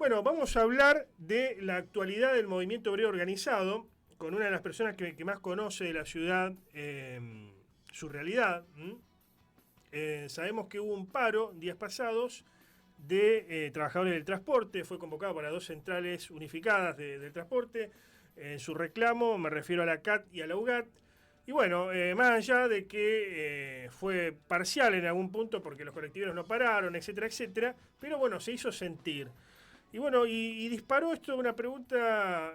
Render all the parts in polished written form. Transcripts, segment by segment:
Bueno, vamos a hablar de la actualidad del movimiento obrero organizado con una de las personas que más conoce de la ciudad, su realidad. Sabemos que hubo un paro días pasados de trabajadores del transporte, fue convocado para dos centrales unificadas del transporte. En su reclamo me refiero a la CAT y a la UGAT. Y bueno, más allá de que fue parcial en algún punto porque los colectiveros no pararon, etcétera, etcétera, pero bueno, se hizo sentir. Y bueno, y disparó esto una pregunta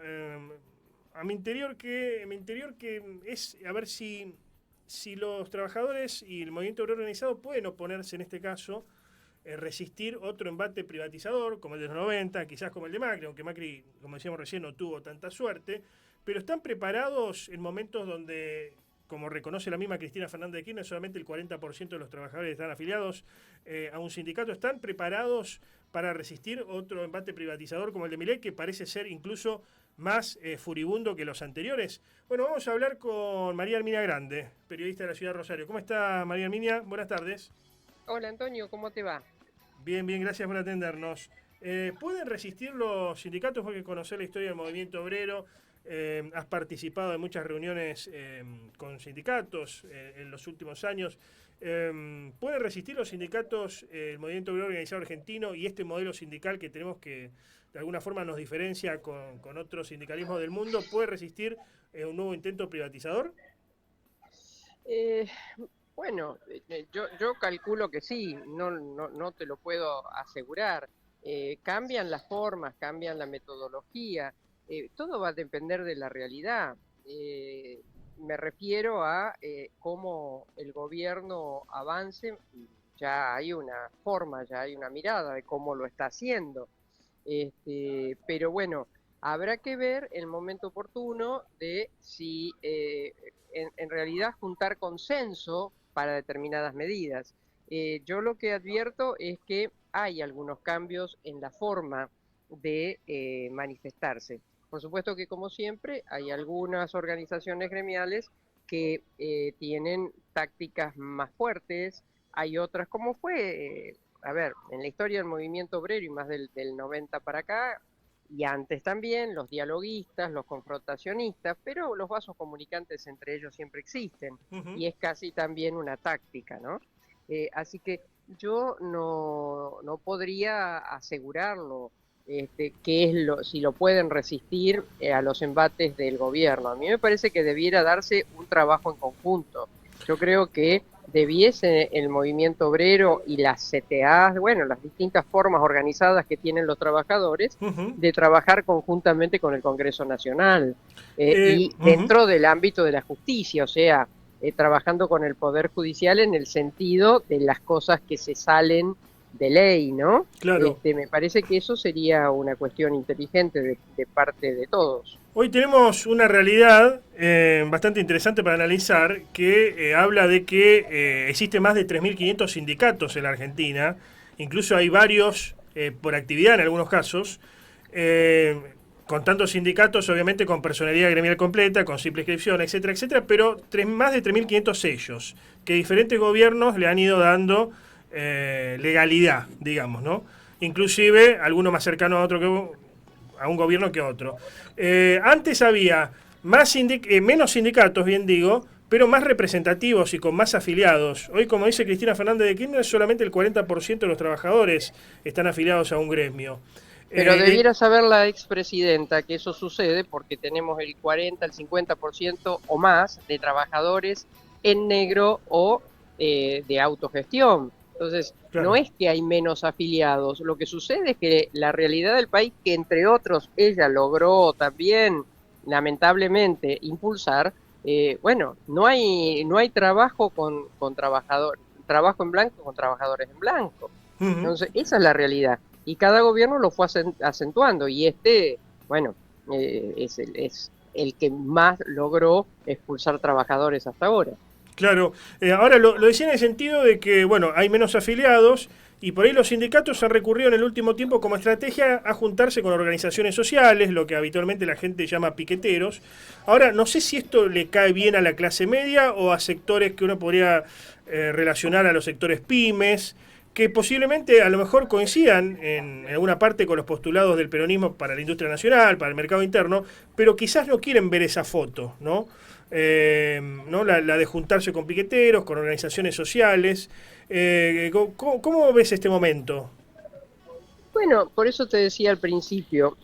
a mi interior que es a ver si los trabajadores y el movimiento obrero organizado pueden oponerse en este caso, resistir otro embate privatizador como el de los 90, quizás como el de Macri, aunque Macri, como decíamos recién, no tuvo tanta suerte, pero están preparados en momentos donde, como reconoce la misma Cristina Fernández de Kirchner, solamente el 40% de los trabajadores están afiliados a un sindicato. ¿Están preparados para resistir otro embate privatizador como el de Milei, que parece ser incluso más furibundo que los anteriores? Bueno, vamos a hablar con María Herminia Grande, periodista de la ciudad de Rosario. ¿Cómo está, María Herminia? Buenas tardes. Hola Antonio, ¿cómo te va? Bien, bien, gracias por atendernos. ¿Pueden resistir los sindicatos? Porque conocer la historia del movimiento obrero, has participado en muchas reuniones con sindicatos en los últimos años. ¿Pueden resistir los sindicatos, el movimiento obrero organizado argentino y este modelo sindical que tenemos que de alguna forma nos diferencia con otros sindicalismos del mundo? ¿Puede resistir un nuevo intento privatizador? Eh, yo calculo que sí, no te lo puedo asegurar. Cambian las formas, cambian la metodología, todo va a depender de la realidad. Me refiero a cómo el gobierno avance, ya hay una forma, ya hay una mirada de cómo lo está haciendo. Pero bueno, habrá que ver el momento oportuno de si en realidad juntar consenso para determinadas medidas. Yo lo que advierto es que hay algunos cambios en la forma de manifestarse. Por supuesto que, como siempre, hay algunas organizaciones gremiales que tienen tácticas más fuertes, hay otras como fue, a ver, en la historia del movimiento obrero y más del 90 para acá, y antes también, los dialoguistas, los confrontacionistas, pero los vasos comunicantes entre ellos siempre existen, Ujú. y es casi también una táctica, ¿no? Así que yo no podría asegurarlo, qué es si lo pueden resistir a los embates del gobierno. A mí me parece que debiera darse un trabajo en conjunto. Yo creo que debiese el movimiento obrero y las CTAs, bueno, las distintas formas organizadas que tienen los trabajadores, Ujú. de trabajar conjuntamente con el Congreso Nacional y Ujú. dentro del ámbito de la justicia, o sea, trabajando con el Poder Judicial en el sentido de las cosas que se salen de ley, ¿no? Claro. Me parece que eso sería una cuestión inteligente de parte de todos. Hoy tenemos una realidad bastante interesante para analizar que habla de que existe más de 3.500 sindicatos en la Argentina, incluso hay varios por actividad en algunos casos, eh, con tantos sindicatos obviamente con personalidad gremial completa, con simple inscripción, etcétera, etcétera, pero más de 3.500 sellos que diferentes gobiernos le han ido dando legalidad, digamos, ¿no? Inclusive alguno más cercano a otro a un gobierno que otro. Antes había menos sindicatos, bien digo, pero más representativos y con más afiliados. Hoy, como dice Cristina Fernández de Kirchner, solamente el 40% de los trabajadores están afiliados a un gremio. Pero Eh, debiera saber la expresidenta que eso sucede porque tenemos el 40, el 50% o más de trabajadores en negro o de autogestión. Entonces, no claro. es que hay menos afiliados, lo que sucede es que la realidad del país, que entre otros ella logró también, lamentablemente, impulsar, bueno, no hay trabajo con trabajadores, trabajo en blanco con trabajadores en blanco. Ujú. Entonces, esa es la realidad y cada gobierno lo fue acentuando y bueno, es el que más logró expulsar trabajadores hasta ahora. Claro, ahora lo decía en el sentido de que, bueno, hay menos afiliados y por ahí los sindicatos han recurrido en el último tiempo como estrategia a juntarse con organizaciones sociales, lo que habitualmente la gente llama piqueteros. Ahora, no sé si esto le cae bien a la clase media o a sectores que uno podría relacionar a los sectores pymes. que posiblemente a lo mejor coincidan en alguna parte con los postulados del peronismo para la industria nacional, para el mercado interno, pero quizás no quieren ver esa foto, ¿no? ¿No? La de juntarse con piqueteros, con organizaciones sociales. ¿Cómo ves este momento? Bueno, por eso te decía al principio,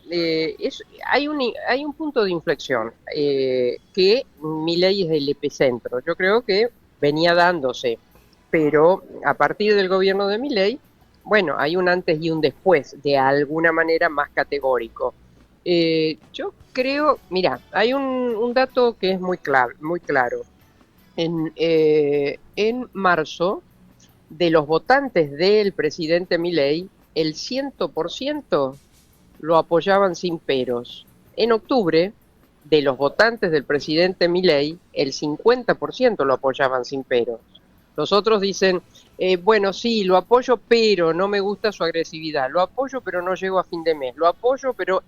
hay un punto de inflexión que Milei es el epicentro. Yo creo que venía dándose, pero a partir del gobierno de Milei, bueno, hay un antes y un después, de alguna manera más categórico. Yo creo, mira, hay un dato que es muy claro. En marzo, de los votantes del presidente Milei, el 100% lo apoyaban sin peros. En octubre, de los votantes del presidente Milei, el 50% lo apoyaban sin peros. Los otros dicen, bueno, sí, lo apoyo, pero no me gusta su agresividad. Lo apoyo, pero no llego a fin de mes. Lo apoyo, pero...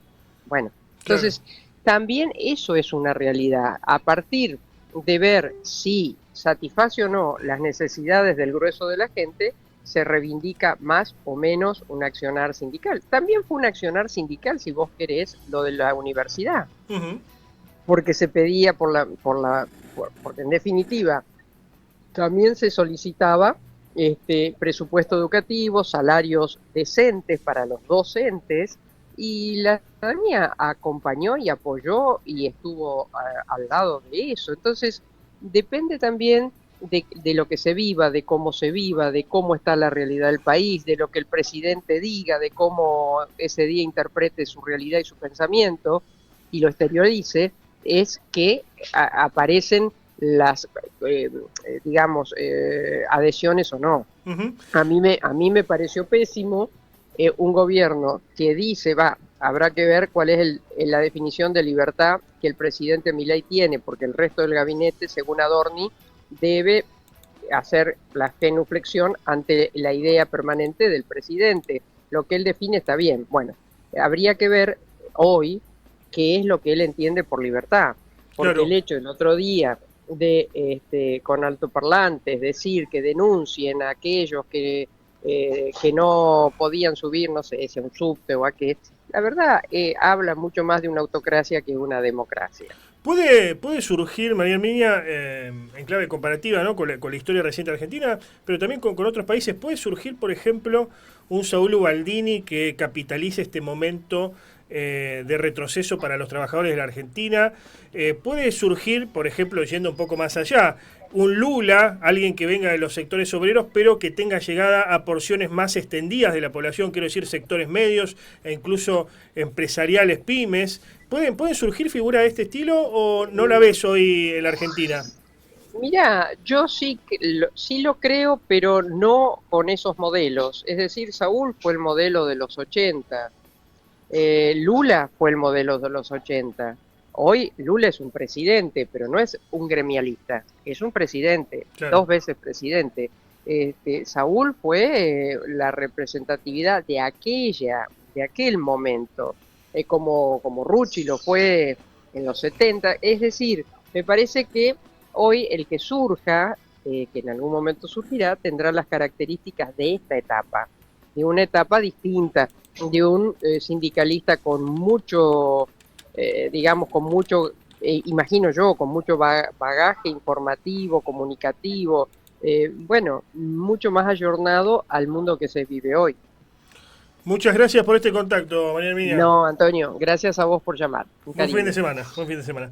Bueno, entonces, claro, también eso es una realidad. A partir de ver si satisface o no las necesidades del grueso de la gente, se reivindica más o menos un accionar sindical. También fue un accionar sindical, si vos querés, lo de la universidad. Porque se pedía porque en definitiva también se solicitaba presupuesto educativo, salarios decentes para los docentes, y la ciudadanía acompañó y apoyó y estuvo al lado de eso. Entonces, depende también de lo que se viva, de cómo se viva, de cómo está la realidad del país, de lo que el presidente diga, de cómo ese día interprete su realidad y su pensamiento y lo exteriorice, es que aparecen las, adhesiones o no. A mí me pareció pésimo un gobierno que dice, habrá que ver cuál es la definición de libertad que el presidente Milei tiene, porque el resto del gabinete, según Adorni, debe hacer la genuflexión ante la idea permanente del presidente. Lo que él define está bien. Bueno, habría que ver hoy qué es lo que él entiende por libertad, porque claro, el hecho el otro día de con altoparlantes decir que denuncien a aquellos que no podían subir, no sé, si a un subte o a qué, la verdad habla mucho más de una autocracia que una democracia. Puede surgir, María Herminia, en clave comparativa, ¿no? con la historia reciente de Argentina, pero también con otros países, puede surgir, por ejemplo, un Saúl Ubaldini que capitalice este momento de retroceso para los trabajadores de la Argentina. Puede surgir, por ejemplo, yendo un poco más allá, un Lula, alguien que venga de los sectores obreros, pero que tenga llegada a porciones más extendidas de la población, quiero decir sectores medios e incluso empresariales, pymes. ¿Pueden surgir figuras de este estilo o no la ves hoy en la Argentina? Mira, yo sí lo creo, pero no con esos modelos. Es decir, Saúl fue el modelo de los 80, Lula fue el modelo de los 80. Hoy Lula es un presidente, pero no es un gremialista, es un presidente, claro, 2 veces presidente. Saúl fue la representatividad de aquel momento, como Rucci lo fue en los 70. Es decir, me parece que hoy el que surja, que en algún momento surgirá, tendrá las características de esta etapa, de una etapa distinta, de un sindicalista con mucho, imagino yo, con mucho bagaje informativo, comunicativo, mucho más ayornado al mundo que se vive hoy. Muchas gracias por este contacto, María Herminia. No, Antonio, gracias a vos por llamar. Buen fin de semana, buen fin de semana.